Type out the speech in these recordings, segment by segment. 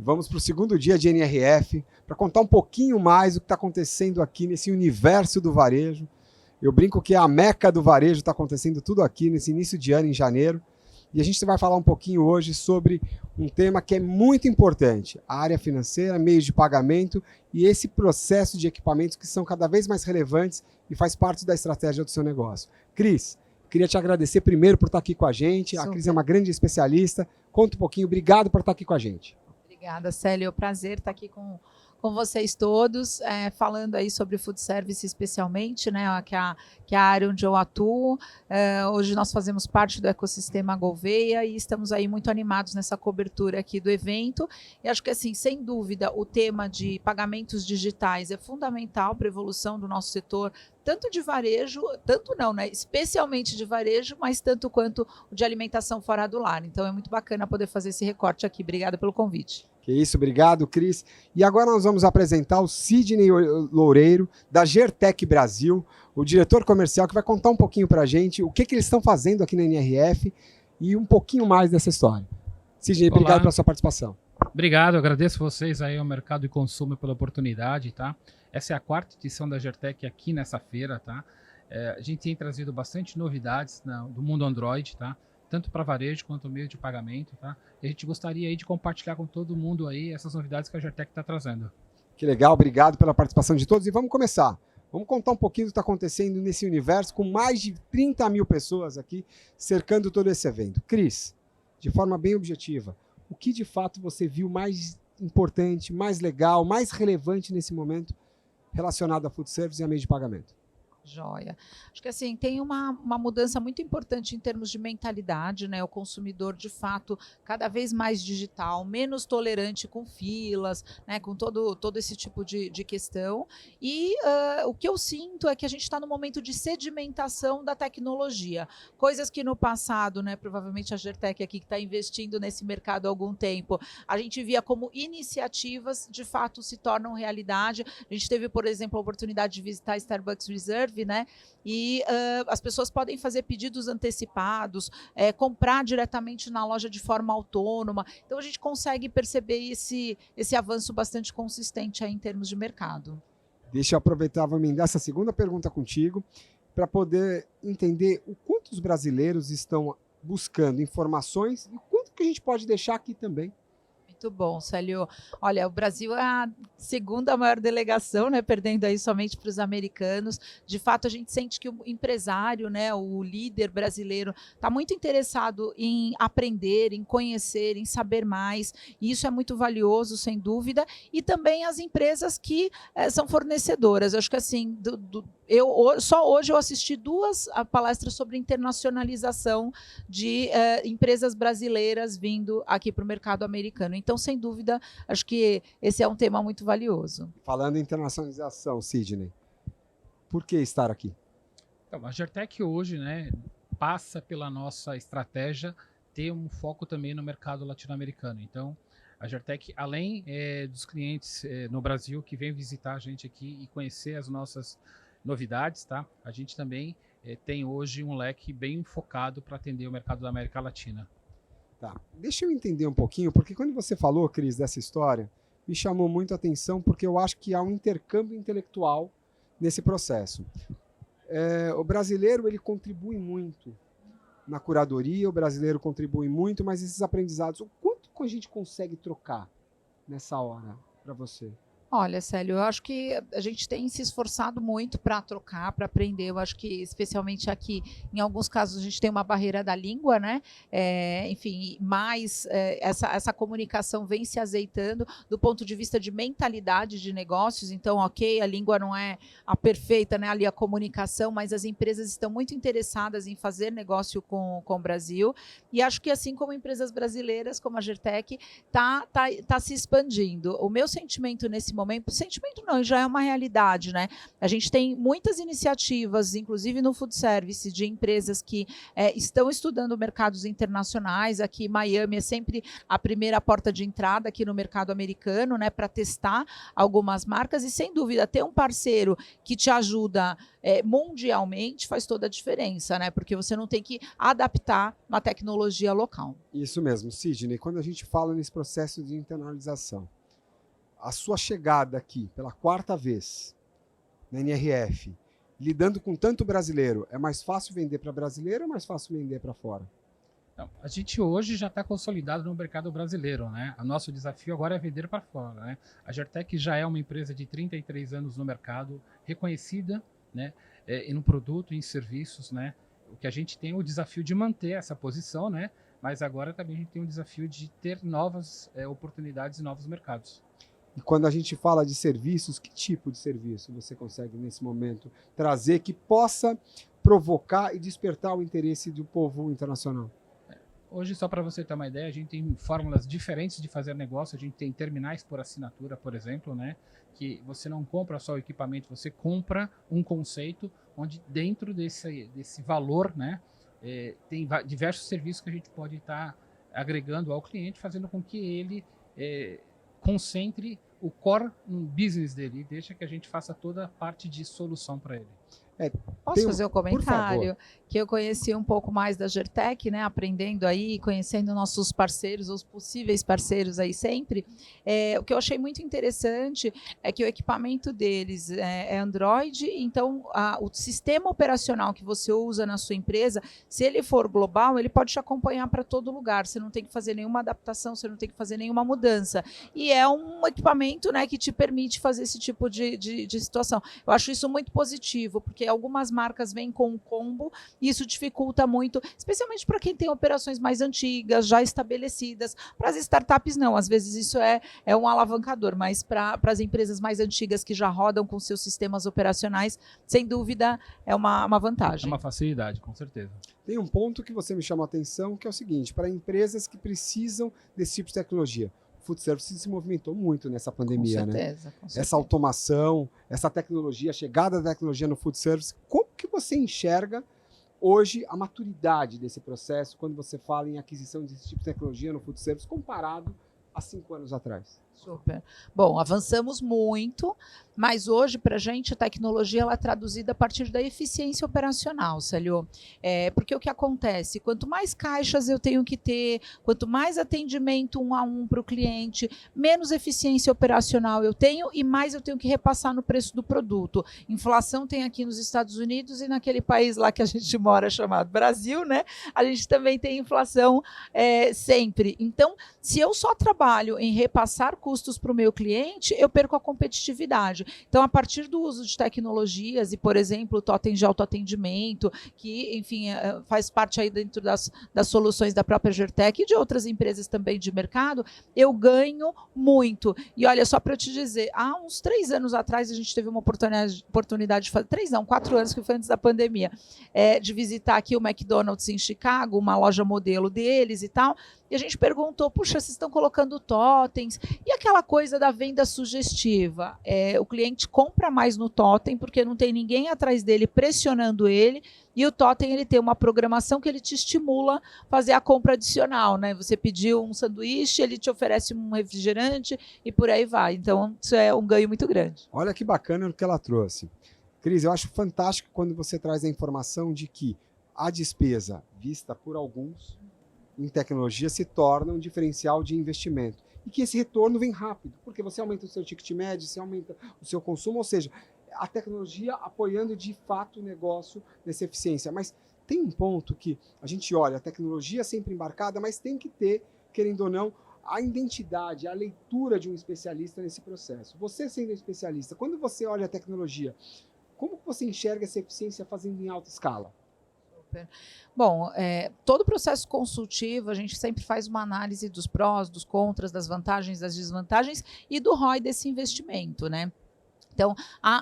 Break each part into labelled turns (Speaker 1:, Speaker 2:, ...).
Speaker 1: Vamos para o segundo dia de NRF para contar um pouquinho mais o que está acontecendo aqui nesse universo do varejo. Eu brinco que a meca do varejo está acontecendo tudo aqui nesse início de ano, em janeiro. E a gente vai falar um pouquinho hoje sobre um tema que é muito importante, a área financeira, meios de pagamento e esse processo de equipamentos que são cada vez mais relevantes e faz parte da estratégia do seu negócio. Cris, queria te agradecer primeiro por estar aqui com a gente. A Cris é uma grande especialista. Conta um pouquinho, obrigado por estar aqui com a gente.
Speaker 2: Obrigada, Célio. É um prazer estar aqui com vocês todos, falando aí sobre food service especialmente, né, que é a área onde eu atuo. Hoje nós fazemos parte do ecossistema Gouveia e estamos aí muito animados nessa cobertura aqui do evento. E acho que, assim, sem dúvida, o tema de pagamentos digitais é fundamental para a evolução do nosso setor, tanto de varejo, tanto não, né? Especialmente de varejo, mas tanto quanto o de alimentação fora do lar. Então é muito bacana poder fazer esse recorte aqui. Obrigada pelo convite.
Speaker 1: Que isso, obrigado, Cris. E agora nós vamos apresentar o Sidney Loureiro, da Gertec Brasil, o diretor comercial, que vai contar um pouquinho para a gente o que eles estão fazendo aqui na NRF e um pouquinho mais dessa história. Sidney, obrigado pela sua participação.
Speaker 3: Obrigado, agradeço vocês aí ao Mercado e Consumo pela oportunidade, tá? Essa é a 4ª edição da Gertec aqui nessa feira, tá? A gente tem trazido bastante novidades do mundo Android, tá? Tanto para varejo quanto meio de pagamento, tá? E a gente gostaria aí de compartilhar com todo mundo aí essas novidades que a Gertec está trazendo.
Speaker 1: Que legal, obrigado pela participação de todos e vamos começar. Vamos contar um pouquinho do que está acontecendo nesse universo com mais de 30 mil pessoas aqui cercando todo esse evento. Cris, de forma bem objetiva, o que de fato você viu mais importante, mais legal, mais relevante nesse momento relacionado a food service e a meio de pagamento?
Speaker 2: Joia. Acho que, assim, tem uma mudança muito importante em termos de mentalidade, né? O consumidor, de fato, cada vez mais digital, menos tolerante com filas, né? Com todo esse tipo de questão. E o que eu sinto é que a gente está no momento de sedimentação da tecnologia. Coisas que no passado, né? Provavelmente a Gertec aqui que está investindo nesse mercado há algum tempo, a gente via como iniciativas, de fato, se tornam realidade. A gente teve, por exemplo, a oportunidade de visitar a Starbucks Reserve, né? E as pessoas podem fazer pedidos antecipados, comprar diretamente na loja de forma autônoma. Então a gente consegue perceber esse avanço bastante consistente aí em termos de mercado.
Speaker 1: Deixa eu aproveitar, vou emendar essa segunda pergunta contigo para poder entender o quanto os brasileiros estão buscando informações e o quanto que a gente pode deixar aqui também.
Speaker 2: Muito bom, Célio. Olha, o Brasil é a segunda maior delegação, né, perdendo aí somente para os americanos. De fato, a gente sente que o empresário, né, o líder brasileiro, está muito interessado em aprender, em conhecer, em saber mais. E isso é muito valioso, sem dúvida. E também as empresas que são fornecedoras. Eu acho que, assim, só hoje eu assisti 2 palestras sobre internacionalização de empresas brasileiras vindo aqui para o mercado americano. Então, sem dúvida, acho que esse é um tema muito valioso.
Speaker 1: Falando em internacionalização, Sidney, por que estar aqui?
Speaker 3: Então, a Gertec hoje, né, passa pela nossa estratégia ter um foco também no mercado latino-americano. Então, a Gertec, além dos clientes no Brasil que vêm visitar a gente aqui e conhecer as nossas novidades, tá? A gente também tem hoje um leque bem focado para atender o mercado da América Latina.
Speaker 1: Tá. Deixa eu entender um pouquinho, porque quando você falou, Cris, dessa história, me chamou muito a atenção, porque eu acho que há um intercâmbio intelectual nesse processo. O brasileiro, ele contribui muito na curadoria, o brasileiro contribui muito, mas esses aprendizados, o quanto que a gente consegue trocar nessa hora para você?
Speaker 2: Olha, Célio, eu acho que a gente tem se esforçado muito para trocar, para aprender. Eu acho que, especialmente aqui, em alguns casos, a gente tem uma barreira da língua, né? Enfim, mas essa comunicação vem se azeitando do ponto de vista de mentalidade de negócios. Então, ok, a língua não é a perfeita, né? Ali a comunicação, mas as empresas estão muito interessadas em fazer negócio com o Brasil. E acho que, assim como empresas brasileiras, como a Gertec, tá se expandindo. O meu sentimento nesse momento momento, sentimento não, já é uma realidade, né? A gente tem muitas iniciativas, inclusive no food service, de empresas que estão estudando mercados internacionais. Aqui Miami é sempre a primeira porta de entrada aqui no mercado americano, né, para testar algumas marcas, e sem dúvida ter um parceiro que te ajuda mundialmente faz toda a diferença, né? Porque você não tem que adaptar uma tecnologia local.
Speaker 1: Isso mesmo, Sidney. Quando a gente fala nesse processo de internalização, a sua chegada aqui pela 4ª vez na NRF, lidando com tanto brasileiro, é mais fácil vender para brasileiro ou é mais fácil vender para fora?
Speaker 3: Não, a gente hoje já está consolidado no mercado brasileiro, né? O nosso desafio agora é vender para fora, né? A Gertec já é uma empresa de 33 anos no mercado, reconhecida, né? E no produto e em serviços, né? O que a gente tem é o desafio de manter essa posição, né? Mas agora também a gente tem o desafio de ter novas oportunidades e novos mercados.
Speaker 1: E quando a gente fala de serviços, que tipo de serviço você consegue, nesse momento, trazer que possa provocar e despertar o interesse do povo internacional?
Speaker 3: Hoje, só para você ter uma ideia, a gente tem fórmulas diferentes de fazer negócio. A gente tem terminais por assinatura, por exemplo, né? Que você não compra só o equipamento, você compra um conceito onde dentro desse valor, né, tem diversos serviços que a gente pode estar agregando ao cliente, fazendo com que ele concentre o core business dele e deixa que a gente faça toda a parte de solução para ele.
Speaker 2: Posso fazer um comentário? Que eu conheci um pouco mais da Gertec, né? Aprendendo aí, conhecendo nossos parceiros, os possíveis parceiros aí sempre. O que eu achei muito interessante é que o equipamento deles é Android, então o sistema operacional que você usa na sua empresa, se ele for global, ele pode te acompanhar para todo lugar. Você não tem que fazer nenhuma adaptação, você não tem que fazer nenhuma mudança. E é um equipamento, né, que te permite fazer esse tipo de situação. Eu acho isso muito positivo, porque algumas marcas vêm com um combo e isso dificulta muito, especialmente para quem tem operações mais antigas, já estabelecidas. Para as startups, não. Às vezes isso é um alavancador, mas para as empresas mais antigas que já rodam com seus sistemas operacionais, sem dúvida, é uma vantagem.
Speaker 3: É uma facilidade, com certeza.
Speaker 1: Tem um ponto que você me chamou a atenção, que é o seguinte: para empresas que precisam desse tipo de tecnologia. O food service se movimentou muito nessa pandemia,
Speaker 2: com certeza,
Speaker 1: né?
Speaker 2: Com certeza.
Speaker 1: Essa automação, essa tecnologia, a chegada da tecnologia no food service, como que você enxerga hoje a maturidade desse processo quando você fala em aquisição desse tipo de tecnologia no food service comparado a 5 anos atrás?
Speaker 2: Super. Bom, avançamos muito, mas hoje, para a gente, a tecnologia ela é traduzida a partir da eficiência operacional, Célio. Porque o que acontece? Quanto mais caixas eu tenho que ter, quanto mais atendimento 1 a 1 para o cliente, menos eficiência operacional eu tenho e mais eu tenho que repassar no preço do produto. Inflação tem aqui nos Estados Unidos e naquele país lá que a gente mora, chamado Brasil, né? A gente também tem inflação sempre. Então, se eu só trabalho em repassar custos para o meu cliente, eu perco a competitividade. Então, a partir do uso de tecnologias e, por exemplo, o totem de autoatendimento, que, enfim, faz parte aí dentro das soluções da própria Gertec e de outras empresas também de mercado, eu ganho muito. E olha, só para eu te dizer, há uns 3 anos atrás, a gente teve uma oportunidade de fazer, 4 anos, que foi antes da pandemia, de visitar aqui o McDonald's em Chicago, uma loja modelo deles e tal, e a gente perguntou, puxa, vocês estão colocando totens, e aquela coisa da venda sugestiva? O cliente compra mais no totem, porque não tem ninguém atrás dele pressionando ele, e o totem ele tem uma programação que ele te estimula a fazer a compra adicional, né? Você pediu um sanduíche, ele te oferece um refrigerante e por aí vai. Então, isso é um ganho muito grande.
Speaker 1: Olha que bacana o que ela trouxe. Cris, eu acho fantástico quando você traz a informação de que a despesa vista por alguns em tecnologia se torna um diferencial de investimento. E que esse retorno vem rápido, porque você aumenta o seu ticket médio, você aumenta o seu consumo, ou seja, a tecnologia apoiando de fato o negócio nessa eficiência. Mas tem um ponto que a gente olha, a tecnologia sempre embarcada, mas tem que ter, querendo ou não, a identidade, a leitura de um especialista nesse processo. Você sendo especialista, quando você olha a tecnologia, como você enxerga essa eficiência fazendo em alta escala?
Speaker 2: Bom, todo o processo consultivo, a gente sempre faz uma análise dos prós, dos contras, das vantagens, das desvantagens e do ROI desse investimento, né? Então,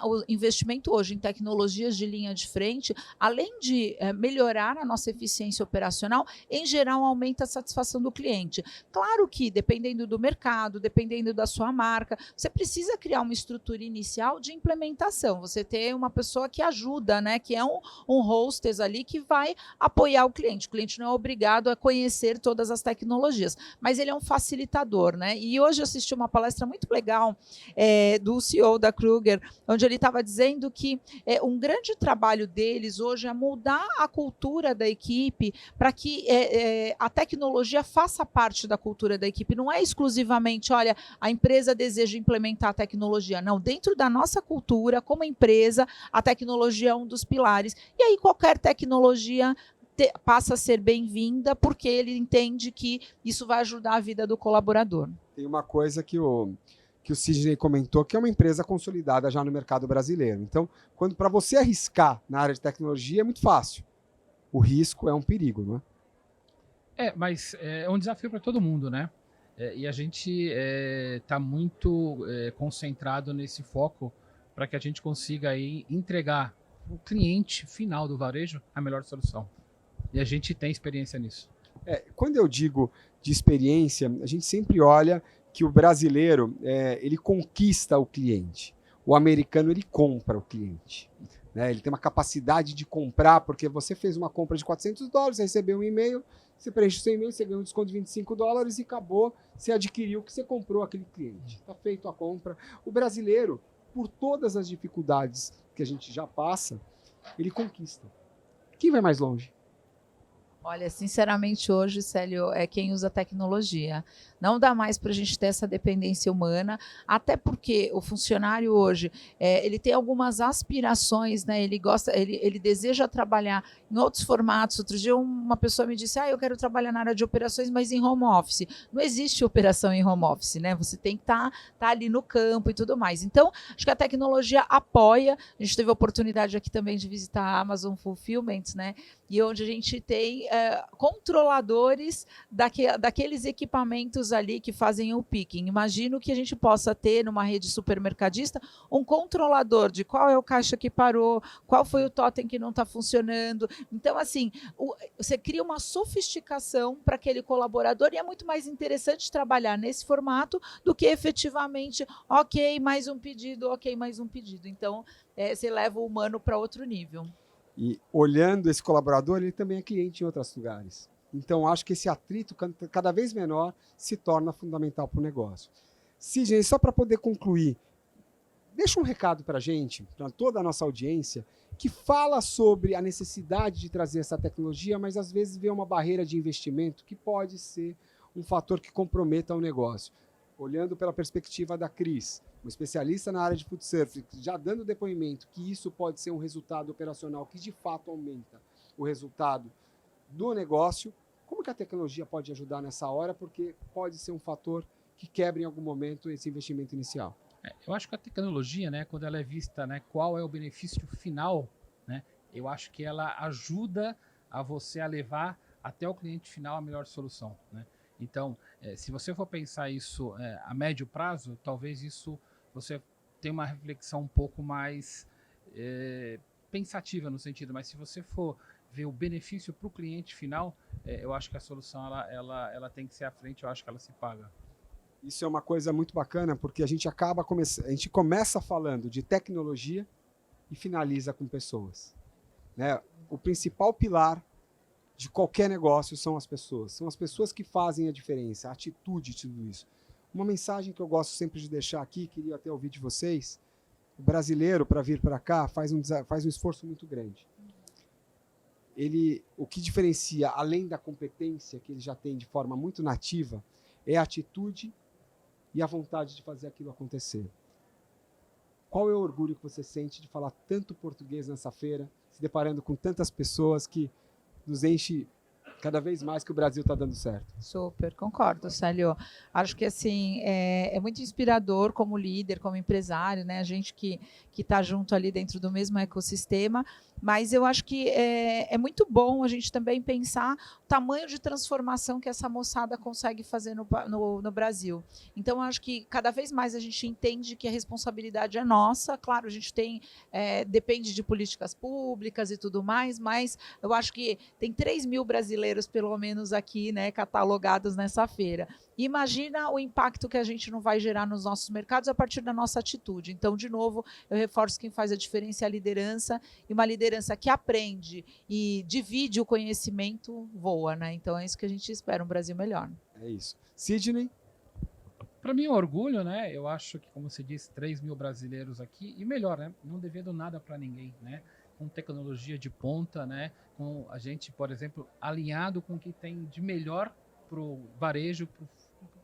Speaker 2: o investimento hoje em tecnologias de linha de frente, além de melhorar a nossa eficiência operacional, em geral aumenta a satisfação do cliente. Claro que, dependendo do mercado, dependendo da sua marca, você precisa criar uma estrutura inicial de implementação. Você ter uma pessoa que ajuda, né, que é um hostess ali que vai apoiar o cliente. O cliente não é obrigado a conhecer todas as tecnologias, mas ele é um facilitador, né? E hoje eu assisti uma palestra muito legal do CEO da Kruger, onde ele estava dizendo que um grande trabalho deles hoje é moldar a cultura da equipe para que a tecnologia faça parte da cultura da equipe. Não é exclusivamente, olha, a empresa deseja implementar a tecnologia. Não, dentro da nossa cultura, como empresa, a tecnologia é um dos pilares. E aí qualquer tecnologia passa a ser bem-vinda porque ele entende que isso vai ajudar a vida do colaborador.
Speaker 1: Tem uma coisa que o Sidney comentou, que é uma empresa consolidada já no mercado brasileiro. Então, para você arriscar na área de tecnologia é muito fácil. O risco é um perigo, não é?
Speaker 3: Mas é um desafio para todo mundo, né? E a gente está muito concentrado nesse foco para que a gente consiga aí entregar o cliente final do varejo a melhor solução. E a gente tem experiência nisso.
Speaker 1: Quando eu digo de experiência, a gente sempre olha que o brasileiro ele conquista o cliente. O americano ele compra o cliente. Né? Ele tem uma capacidade de comprar, porque você fez uma compra de $400, você recebeu um e-mail, você preenche o seu e-mail, você ganha um desconto de $25 e acabou, você adquiriu o que você comprou aquele cliente. Está feito a compra. O brasileiro, por todas as dificuldades que a gente já passa, ele conquista. Quem vai mais longe?
Speaker 2: Olha, sinceramente, hoje, Célio, é quem usa tecnologia. Não dá mais para a gente ter essa dependência humana, até porque o funcionário hoje, ele tem algumas aspirações, né? Ele deseja trabalhar em outros formatos. Outro dia uma pessoa me disse, eu quero trabalhar na área de operações, mas em home office. Não existe operação em home office, né? Você tem que estar ali no campo e tudo mais. Então, acho que a tecnologia apoia. A gente teve a oportunidade aqui também de visitar a Amazon Fulfillment, né? E onde a gente tem controladores daqueles equipamentos ali que fazem o picking. Imagino que a gente possa ter numa rede supermercadista um controlador de qual é o caixa que parou, qual foi o totem que não está funcionando. Então, assim, você cria uma sofisticação para aquele colaborador e é muito mais interessante trabalhar nesse formato do que efetivamente, ok, mais um pedido, ok, mais um pedido. Então, você leva o humano para outro nível.
Speaker 1: E olhando esse colaborador, ele também é cliente em outros lugares. Então, acho que esse atrito, cada vez menor, se torna fundamental para o negócio. Sidney, só para poder concluir, deixa um recado para a gente, para toda a nossa audiência, que fala sobre a necessidade de trazer essa tecnologia, mas às vezes vê uma barreira de investimento que pode ser um fator que comprometa o negócio. Olhando pela perspectiva da Cris, uma especialista na área de food service, já dando depoimento que isso pode ser um resultado operacional que de fato aumenta o resultado do negócio, como que a tecnologia pode ajudar nessa hora? Porque pode ser um fator que quebre em algum momento esse investimento inicial.
Speaker 3: Eu acho que a tecnologia, né, quando ela é vista, né, qual é o benefício final, né, eu acho que ela ajuda a você a levar até o cliente final a melhor solução, né? Então, se você for pensar isso a médio prazo, talvez isso você tenha uma reflexão um pouco mais pensativa no sentido, mas se você for ver o benefício para o cliente final, eu acho que a solução ela tem que ser à frente, eu acho que ela se paga.
Speaker 1: Isso é uma coisa muito bacana, porque a gente começa falando de tecnologia e finaliza com pessoas. Né? O principal pilar de qualquer negócio são as pessoas que fazem a diferença, a atitude de tudo isso. Uma mensagem que eu gosto sempre de deixar aqui, queria até ouvir de vocês, o brasileiro, para vir para cá, faz um esforço muito grande. O que diferencia, além da competência que ele já tem de forma muito nativa, é a atitude e a vontade de fazer aquilo acontecer. Qual é o orgulho que você sente de falar tanto português nessa feira, se deparando com tantas pessoas que nos enche cada vez mais que o Brasil está dando certo.
Speaker 2: Super, concordo, Célio. Acho que assim é muito inspirador como líder, como empresário, né? A gente que está junto ali dentro do mesmo ecossistema, mas eu acho que é muito bom a gente também pensar o tamanho de transformação que essa moçada consegue fazer no Brasil. Então, eu acho que cada vez mais a gente entende que a responsabilidade é nossa. Claro, a gente depende de políticas públicas e tudo mais, mas eu acho que tem 3 mil brasileiros, pelo menos aqui, né, catalogados nessa feira. Imagina o impacto que a gente não vai gerar nos nossos mercados a partir da nossa atitude. Então, de novo, eu reforço que quem faz a diferença é a liderança, e uma liderança que aprende e divide o conhecimento voa, né? Então, é isso que a gente espera, um Brasil melhor.
Speaker 1: É isso. Sidney?
Speaker 3: Para mim é um orgulho, né? Eu acho que, como você disse, 3 mil brasileiros aqui, e melhor, né? Não devendo nada para ninguém, né? Com tecnologia de ponta, né? Com a gente, por exemplo, alinhado com o que tem de melhor para o varejo, para o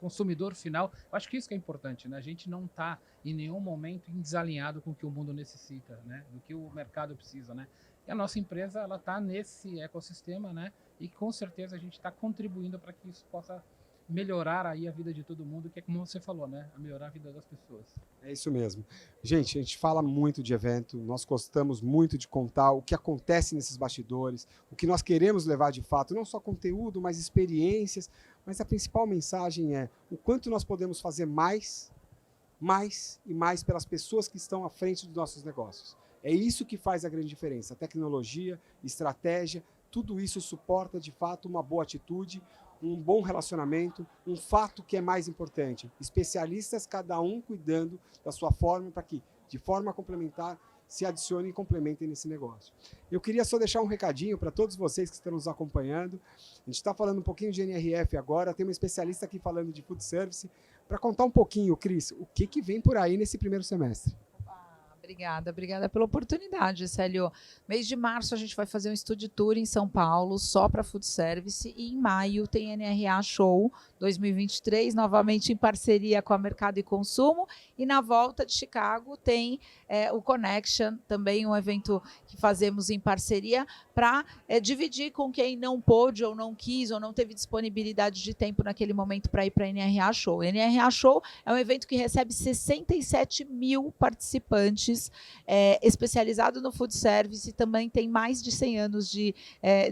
Speaker 3: consumidor final. Eu acho que isso que é importante, né? A gente não está em nenhum momento desalinhado com o que o mundo necessita, né? Do que o mercado precisa, né? E a nossa empresa, ela está nesse ecossistema, né? E com certeza a gente está contribuindo para que isso possa melhorar aí a vida de todo mundo, que é como você falou, né? A melhorar a vida das pessoas.
Speaker 1: É isso mesmo. Gente, a gente fala muito de evento, nós gostamos muito de contar o que acontece nesses bastidores, o que nós queremos levar de fato, não só conteúdo, mas experiências, mas a principal mensagem é o quanto nós podemos fazer mais e mais pelas pessoas que estão à frente dos nossos negócios. É isso que faz a grande diferença. A tecnologia, estratégia, tudo isso suporta de fato uma boa atitude, um bom relacionamento, um fato que é mais importante. Especialistas, cada um cuidando da sua forma para que, de forma complementar, se adicionem e complementem nesse negócio. Eu queria só deixar um recadinho para todos vocês que estão nos acompanhando. A gente está falando um pouquinho de NRF agora, tem uma especialista aqui falando de food service. Para contar um pouquinho, Cris, o que vem por aí nesse primeiro semestre?
Speaker 2: Obrigada pela oportunidade, Célio. Mês de março a gente vai fazer um Studio Tour em São Paulo, só para food service, e em maio tem NRA Show 2023, novamente em parceria com a Mercado e Consumo, e na volta de Chicago tem o Connection, também um evento que fazemos em parceria para dividir com quem não pôde ou não quis ou não teve disponibilidade de tempo naquele momento para ir para a NRA Show. A NRA Show é um evento que recebe 67 mil participantes, especializado no food service, e também tem mais de 100 anos de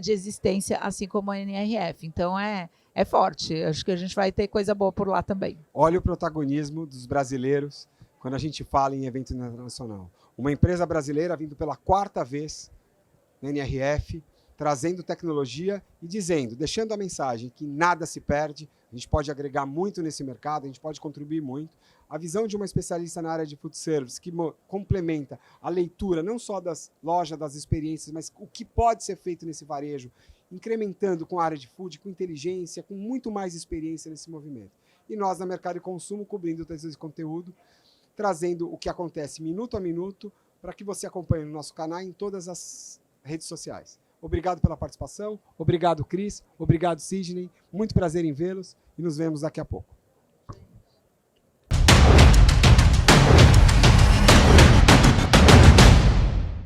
Speaker 2: existência, assim como a NRF. Então, é forte. Acho que a gente vai ter coisa boa por lá também.
Speaker 1: Olha o protagonismo dos brasileiros quando a gente fala em evento internacional. Uma empresa brasileira vindo pela 4ª vez na NRF, trazendo tecnologia e dizendo, deixando a mensagem que nada se perde, a gente pode agregar muito nesse mercado, a gente pode contribuir muito. A visão de uma especialista na área de food service que complementa a leitura não só das lojas, das experiências, mas o que pode ser feito nesse varejo, incrementando com a área de food, com inteligência, com muito mais experiência nesse movimento. E nós, na Mercado e Consumo, cobrindo todo esse conteúdo, trazendo o que acontece minuto a minuto, para que você acompanhe no nosso canal em todas as redes sociais. Obrigado pela participação, obrigado, Cris, obrigado, Sidney, muito prazer em vê-los e nos vemos daqui a pouco.